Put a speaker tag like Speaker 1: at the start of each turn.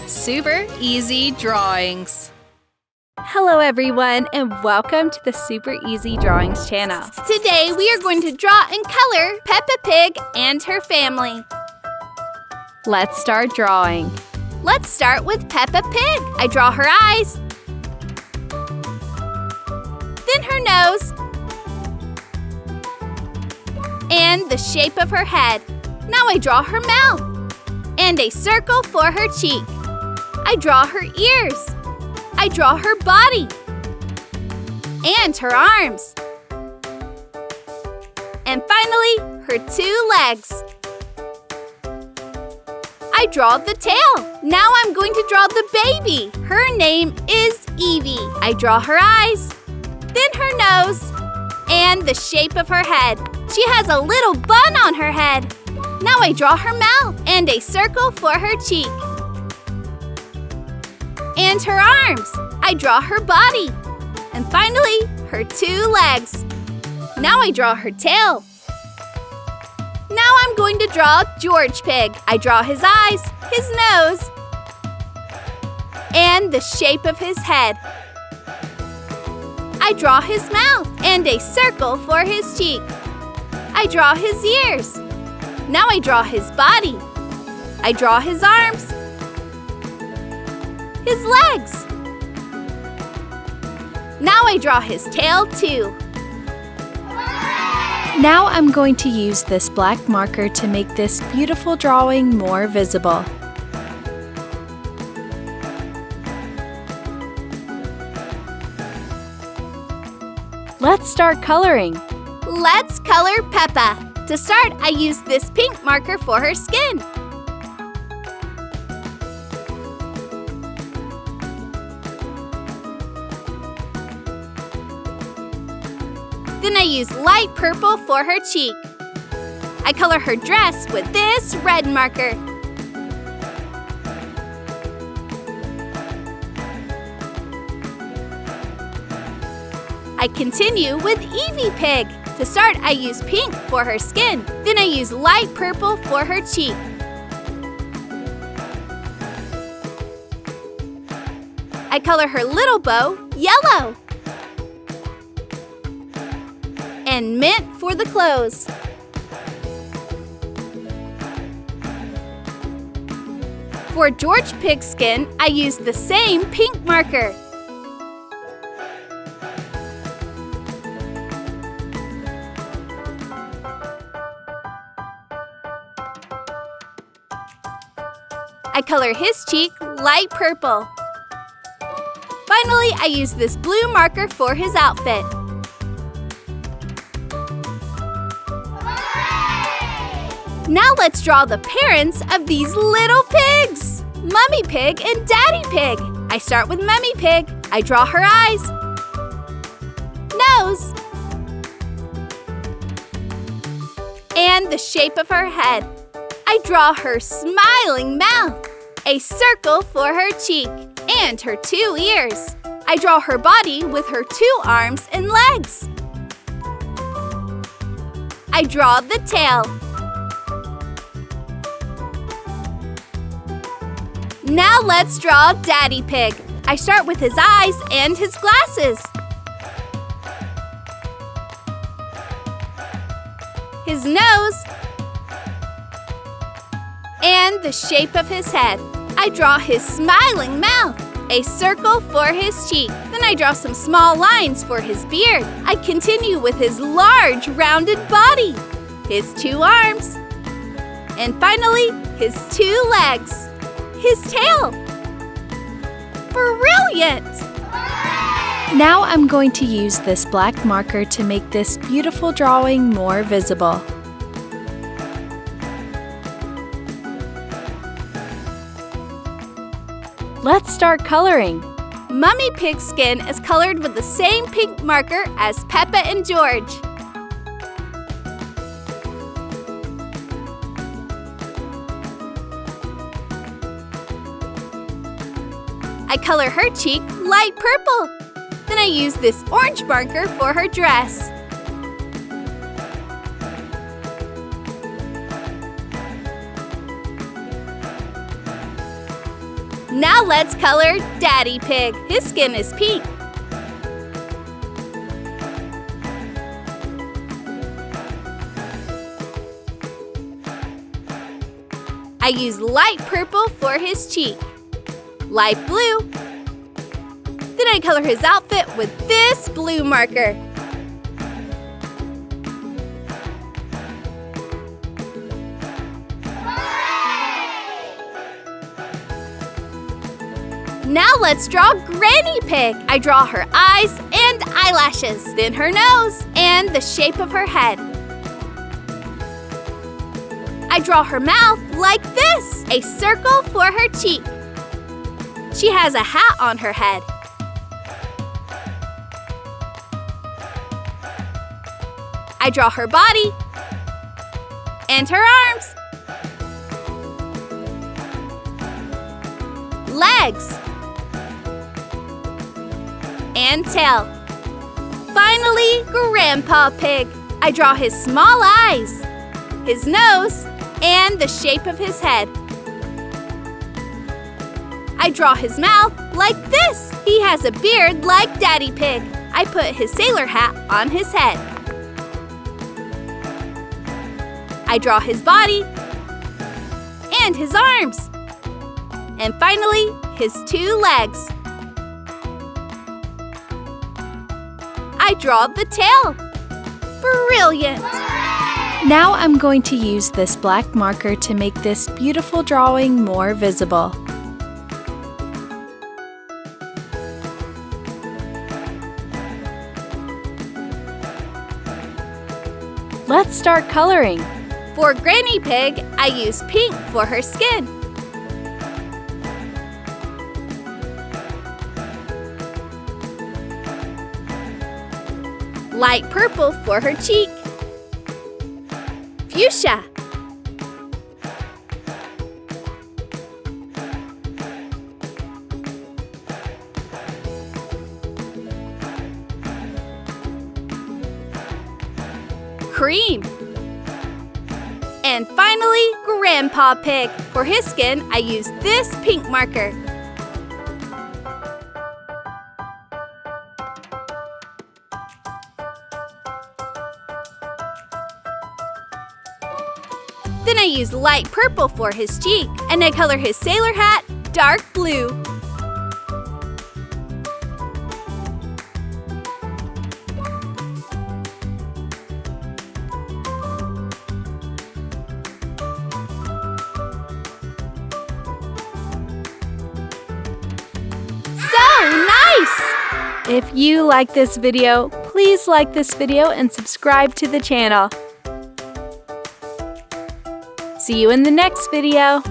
Speaker 1: Super Easy Drawings.
Speaker 2: Hello everyone and welcome to the Super Easy Drawings channel.
Speaker 3: Today we are going to draw and color Peppa Pig and her family.
Speaker 2: Let's start drawing.
Speaker 3: Let's start with Peppa Pig. I draw her eyes, then her nose, and the shape of her head. Now I draw her mouth and a circle for her cheek. I draw her ears. I draw her body and her arms. And finally, her two legs. I draw the tail. Now I'm going to draw the baby. Her name is Evie. I draw her eyes, then her nose, and the shape of her head. She has a little bun on her head. Now I draw her mouth and a circle for her cheek. And her arms. I draw her body. And finally, her two legs. Now I draw her tail. Now I'm going to draw George Pig. I draw his eyes, his nose, and the shape of his head. I draw his mouth and a circle for his cheek. I draw his ears. Now I draw his body. I draw his arms, his legs. Now I draw his tail too.
Speaker 2: Now I'm going to use this black marker to make this beautiful drawing more visible. Let's start coloring.
Speaker 3: Let's color Peppa. To start, I use this pink marker for her skin. Then I use light purple for her cheek. I color her dress with this red marker. I continue with Evie Pig. To start, I use pink for her skin. Then I use light purple for her cheek. I color her little bow yellow. And mint for the clothes. For George Pig's skin, I use the same pink marker. I color his cheek light purple. Finally, I use this blue marker for his outfit. Now let's draw the parents of these little pigs, Mummy Pig and Daddy Pig. I start with Mummy Pig. I draw her eyes, nose, and the shape of her head. I draw her smiling mouth, a circle for her cheek, and her two ears. I draw her body with her two arms and legs. I draw the tail. Now let's draw Daddy Pig. I start with his eyes and his glasses, his nose, and the shape of his head. I draw his smiling mouth, a circle for his cheek. Then I draw some small lines for his beard. I continue with his large rounded body, his two arms, and finally his two legs. His tail. Brilliant!
Speaker 2: Now I'm going to use this black marker to make this beautiful drawing more visible. Let's start coloring.
Speaker 3: Mummy Pig's skin is colored with the same pink marker as Peppa and George. I color her cheek light purple. Then I use this orange marker for her dress. Now let's color Daddy Pig. His skin is pink. I use light purple for his cheek, light blue. Then I color his outfit with this blue marker. Now let's draw Granny Pig. I draw her eyes and eyelashes, then her nose and the shape of her head. I draw her mouth like this, a circle for her cheek. She has a hat on her head. I draw her body and her arms, legs, and tail. Finally, Grandpa Pig. I draw his small eyes, his nose, and the shape of his head. I draw his mouth like this. He has a beard like Daddy Pig. I put his sailor hat on his head. I draw his body and his arms. And finally, his 2 legs. I draw the tail. Brilliant!
Speaker 2: Now I'm going to use this black marker to make this beautiful drawing more visible. Let's start coloring.
Speaker 3: For Granny Pig, I use pink for her skin. Light purple for her cheek. Fuchsia. Cream. And finally, Grandpa Pig. For his skin, I use this pink marker. Then I use light purple for his cheek, and I color his sailor hat dark blue. So nice!
Speaker 2: If you like this video, please like this video and subscribe to the channel. See you in the next video.